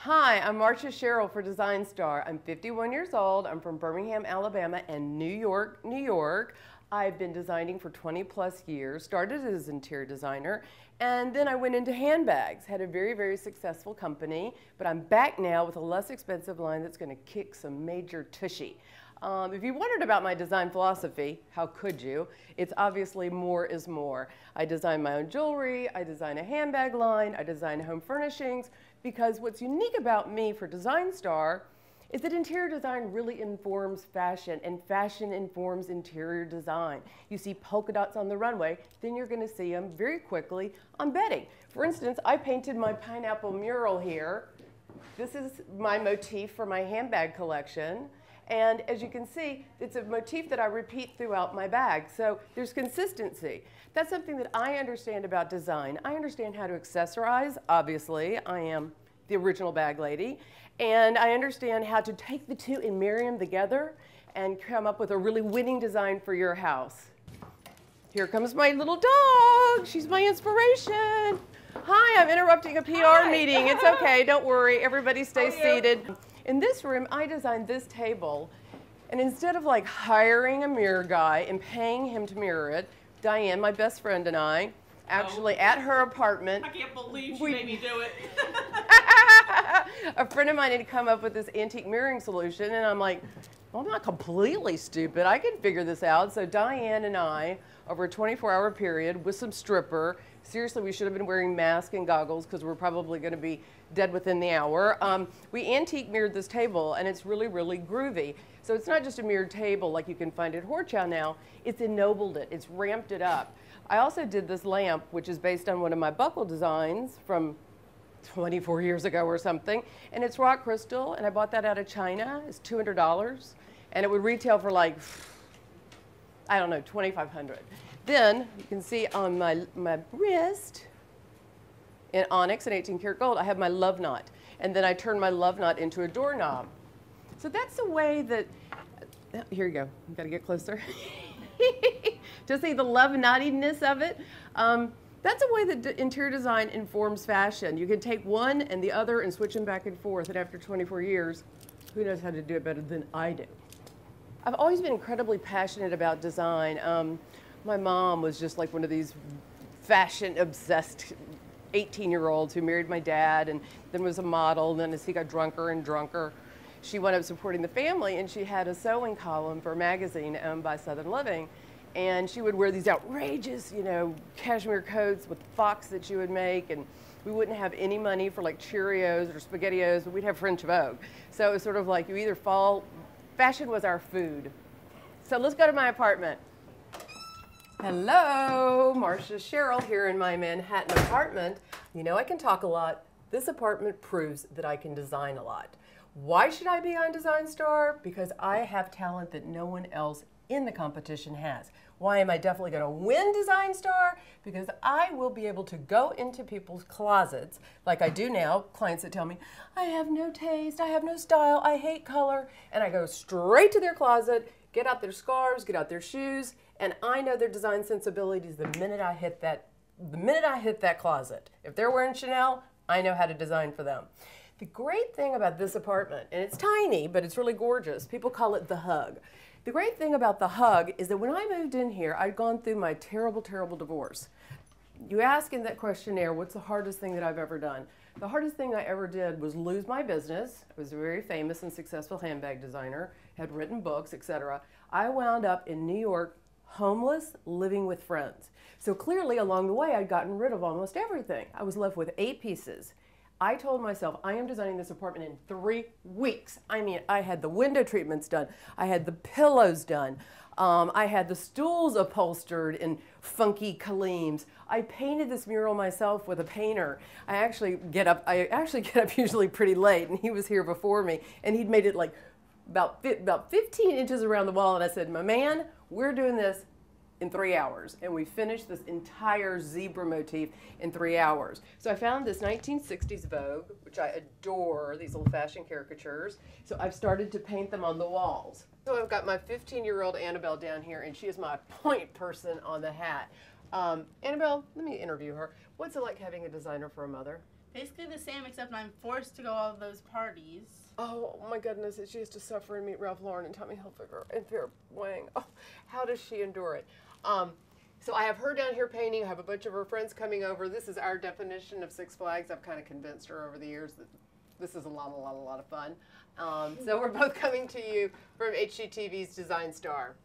Hi, I'm Marcia Sherrill for Design Star. I'm 51 years old. I'm from Birmingham, Alabama and New York, New York. I've been designing for 20 plus years, started as an interior designer, and then I went into handbags, had a very, very successful company, but I'm back now with a less expensive line that's going to kick some major tushy. If you wondered about my design philosophy, how could you? It's obviously more is more. I design my own jewelry, I design a handbag line, I design home furnishings, because what's unique about me for Design Star is that interior design really informs fashion, and fashion informs interior design. You see polka dots on the runway, then you're going to see them very quickly on bedding. For instance, I painted my pineapple mural here. This is my motif for my handbag collection. And as you can see, it's a motif that I repeat throughout my bag. So there's consistency. That's something that I understand about design. I understand how to accessorize, obviously. I am the original bag lady. And I understand how to take the two and marry them together and come up with a really winning design for your house. Here comes my little dog. She's my inspiration. Hi, I'm interrupting a PR meeting. It's okay, don't worry. Everybody stay seated. In this room, I designed this table, and instead of like hiring a mirror guy and paying him to mirror it, Diane, my best friend, and I, actually at her apartment. I can't believe she made me do it. A friend of mine had come up with this antique mirroring solution, and I'm like, well, I'm not completely stupid. I can figure this out. So Diane and I, over a 24-hour period with some stripper, seriously, we should have been wearing masks and goggles because we're probably going to be dead within the hour. We antique mirrored this table, and it's really, really groovy. So it's not just a mirrored table like you can find at Horchow now. It's ennobled it. It's ramped it up. I also did this lamp, which is based on one of my buckle designs from 24 years ago or something, and it's rock crystal, and I bought that out of China. It's $200, and it would retail for like, I don't know, $2,500. Then you can see on my wrist in onyx and 18 karat gold, I have my love knot, and then I turn my love knot into a doorknob. So that's the way that, here you go, you gotta get closer. To see the love knottiness of it. That's a way that interior design informs fashion. You can take one and the other and switch them back and forth, and after 24 years, who knows how to do it better than I do? I've always been incredibly passionate about design. My mom was just like one of these fashion-obsessed 18-year-olds who married my dad and then was a model, and then as he got drunker and drunker, she wound up supporting the family, and she had a sewing column for a magazine owned by Southern Living. And she would wear these outrageous, you know, cashmere coats with fox that she would make, and we wouldn't have any money for like Cheerios or SpaghettiOs, but we'd have French Vogue. So it was sort of like you either fall, fashion was our food. So let's go to my apartment. Hello, Marcia Sherrill here in my Manhattan apartment. You know I can talk a lot. This apartment proves that I can design a lot. Why should I be on Design Star? Because I have talent that no one else in the competition has. Why am I definitely going to win Design Star? Because I will be able to go into people's closets like I do now, clients that tell me, I have no taste, I have no style, I hate color, and I go straight to their closet, get out their scarves, get out their shoes, and I know their design sensibilities the minute I hit that closet. If they're wearing Chanel, I know how to design for them. The great thing about this apartment, and it's tiny, but it's really gorgeous, people call it the hug. The great thing about the hug is that when I moved in here, I'd gone through my terrible, terrible divorce. You ask in that questionnaire, what's the hardest thing that I've ever done? The hardest thing I ever did was lose my business. I was a very famous and successful handbag designer, had written books, etc. I wound up in New York, homeless, living with friends. So clearly along the way, I'd gotten rid of almost everything. I was left with 8 pieces. I told myself, I am designing this apartment in 3 weeks. I mean, I had the window treatments done. I had the pillows done. I had the stools upholstered in funky Kaleems. I painted this mural myself with a painter. I actually get up usually pretty late, and he was here before me, and he'd made it like about 15 inches around the wall, and I said, my man, we're doing this in 3 hours, and we finished this entire zebra motif in 3 hours. So I found this 1960s Vogue, which I adore, these old-fashioned caricatures. So I've started to paint them on the walls. So I've got my 15-year-old Annabelle down here, and she is my point person on the hat. Annabelle, let me interview her. What's it like having a designer for a mother? Basically the same, except I'm forced to go all those parties. Oh my goodness, she has to suffer and meet Ralph Lauren and Tommy Hilfiger and Vera Wang. Oh, how does she endure it? So I have her down here painting. I have a bunch of her friends coming over. This is our definition of Six Flags. I've kind of convinced her over the years that this is a lot of fun. So we're both coming to you from HGTV's Design Star.